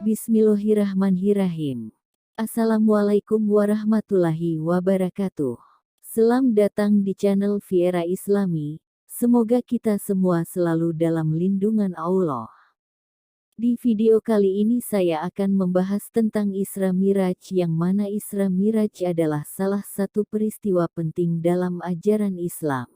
Bismillahirrahmanirrahim. Assalamualaikum warahmatullahi wabarakatuh. Selamat datang di channel Viera Islami. Semoga kita semua selalu dalam lindungan Allah. Di video kali ini saya akan membahas tentang Isra Miraj, yang mana Isra Miraj adalah salah satu peristiwa penting dalam ajaran Islam.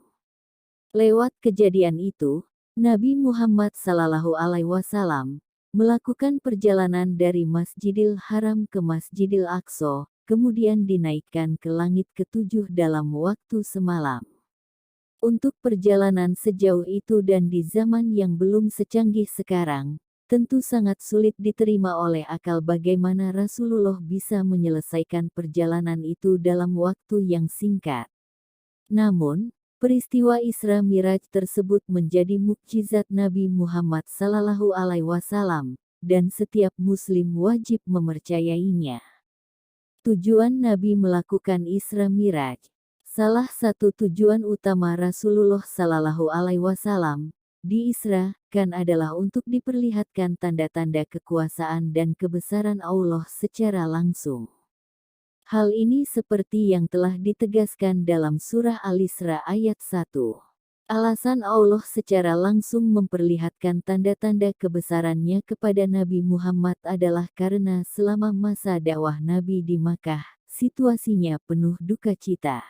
Lewat kejadian itu, Nabi Muhammad SAW melakukan perjalanan dari Masjidil Haram ke Masjidil Aqsa, kemudian dinaikkan ke langit ketujuh dalam waktu semalam. Untuk perjalanan sejauh itu dan di zaman yang belum secanggih sekarang, tentu sangat sulit diterima oleh akal bagaimana Rasulullah bisa menyelesaikan perjalanan itu dalam waktu yang singkat. Namun, peristiwa Isra Miraj tersebut menjadi mukjizat Nabi Muhammad SAW, dan setiap muslim wajib mempercayainya. Tujuan Nabi melakukan Isra Miraj. Salah satu tujuan utama Rasulullah SAW di Isra kan adalah untuk diperlihatkan tanda-tanda kekuasaan dan kebesaran Allah secara langsung. Hal ini seperti yang telah ditegaskan dalam surah Al-Isra ayat 1. Alasan Allah secara langsung memperlihatkan tanda-tanda kebesarannya kepada Nabi Muhammad adalah karena selama masa dakwah Nabi di Makkah, situasinya penuh duka cita.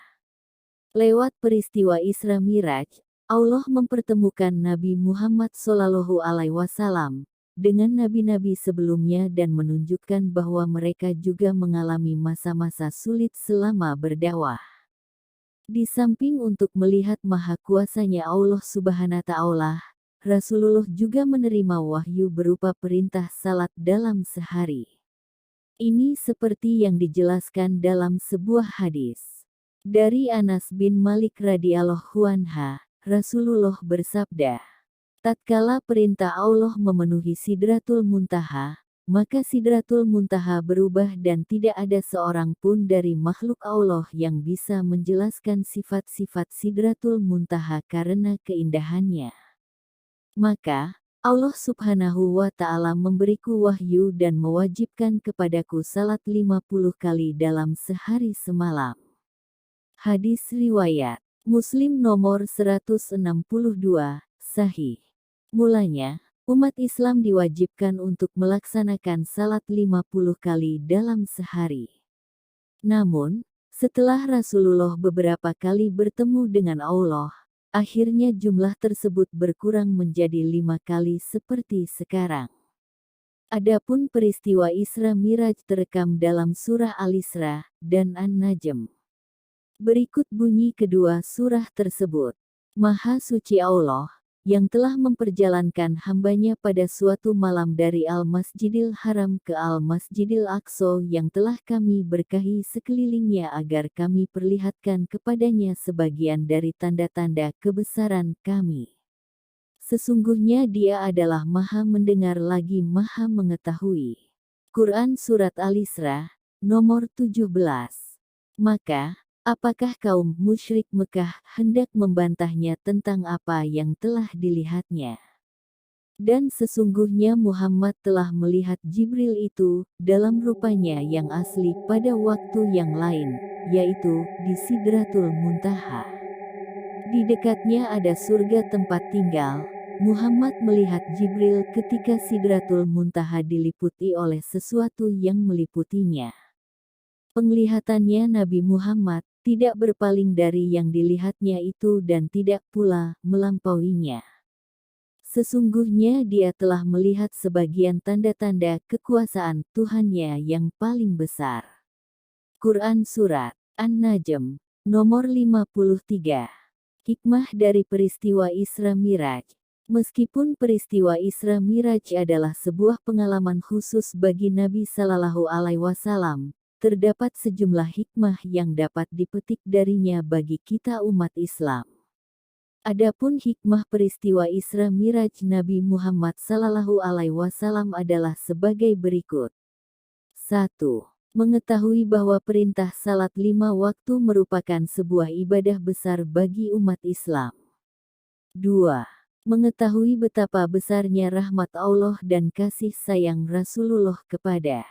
Lewat peristiwa Isra Miraj, Allah mempertemukan Nabi Muhammad SAW dengan nabi-nabi sebelumnya dan menunjukkan bahwa mereka juga mengalami masa-masa sulit selama berdakwah. Di samping untuk melihat maha kuasanya Allah Subhanahu wa Ta'ala, Rasulullah juga menerima wahyu berupa perintah salat dalam sehari. Ini seperti yang dijelaskan dalam sebuah hadis. Dari Anas bin Malik radhiyallahu anhu, Rasulullah bersabda, tatkala perintah Allah memenuhi Sidratul Muntaha, maka Sidratul Muntaha berubah dan tidak ada seorang pun dari makhluk Allah yang bisa menjelaskan sifat-sifat Sidratul Muntaha karena keindahannya. Maka, Allah Subhanahu wa Ta'ala memberiku wahyu dan mewajibkan kepadaku salat 50 kali dalam sehari semalam. Hadis riwayat Muslim nomor 162, Sahih. Mulanya, umat Islam diwajibkan untuk melaksanakan salat 50 kali dalam sehari. Namun, setelah Rasulullah beberapa kali bertemu dengan Allah, akhirnya jumlah tersebut berkurang menjadi 5 kali seperti sekarang. Adapun peristiwa Isra Miraj terekam dalam surah Al-Isra dan An-Najm. Berikut bunyi kedua surah tersebut. Maha suci Allah, yang telah memperjalankan hambanya pada suatu malam dari Al-Masjidil Haram ke Al-Masjidil Aqsa yang telah kami berkahi sekelilingnya agar kami perlihatkan kepadanya sebagian dari tanda-tanda kebesaran kami. Sesungguhnya Dia adalah Maha mendengar lagi Maha mengetahui. Quran Surat Al-Isra, nomor 17. Maka, apakah kaum musyrik Mekah hendak membantahnya tentang apa yang telah dilihatnya? Dan sesungguhnya Muhammad telah melihat Jibril itu, dalam rupanya yang asli pada waktu yang lain, yaitu di Sidratul Muntaha. Di dekatnya ada surga tempat tinggal. Muhammad melihat Jibril ketika Sidratul Muntaha diliputi oleh sesuatu yang meliputinya. Penglihatannya Nabi Muhammad tidak berpaling dari yang dilihatnya itu dan tidak pula melampauinya. Sesungguhnya Dia telah melihat sebagian tanda-tanda kekuasaan Tuhannya yang paling besar. Quran Surat An-Najm, nomor 53. Hikmah dari peristiwa Isra Miraj. Meskipun peristiwa Isra Miraj adalah sebuah pengalaman khusus bagi Nabi Sallallahu Alaihi Wasallam, terdapat sejumlah hikmah yang dapat dipetik darinya bagi kita umat Islam. Adapun hikmah peristiwa Isra Miraj Nabi Muhammad Sallallahu Alaihi Wasallam adalah sebagai berikut. 1. Mengetahui bahwa perintah salat 5 waktu merupakan sebuah ibadah besar bagi umat Islam. 2. Mengetahui betapa besarnya rahmat Allah dan kasih sayang Rasulullah kepada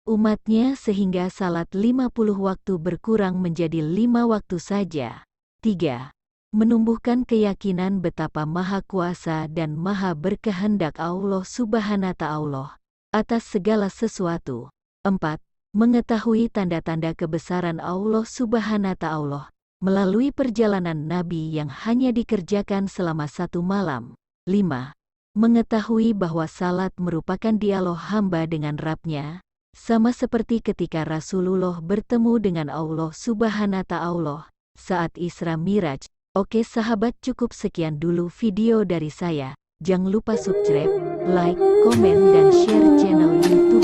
umatnya sehingga salat 50 waktu berkurang menjadi 5 waktu saja. 3. Menumbuhkan keyakinan betapa maha kuasa dan maha berkehendak Allah Subhanahu Ta'ala atas segala sesuatu. 4. Mengetahui tanda-tanda kebesaran Allah Subhanahu Ta'ala melalui perjalanan Nabi yang hanya dikerjakan selama 1 malam. 5. Mengetahui bahwa salat merupakan dialog hamba dengan Rabb-Nya, sama seperti ketika Rasulullah bertemu dengan Allah Subhanahu Ta'ala saat Isra Miraj. Oke sahabat, cukup sekian dulu video dari saya. Jangan lupa subscribe, like, komen dan share channel YouTube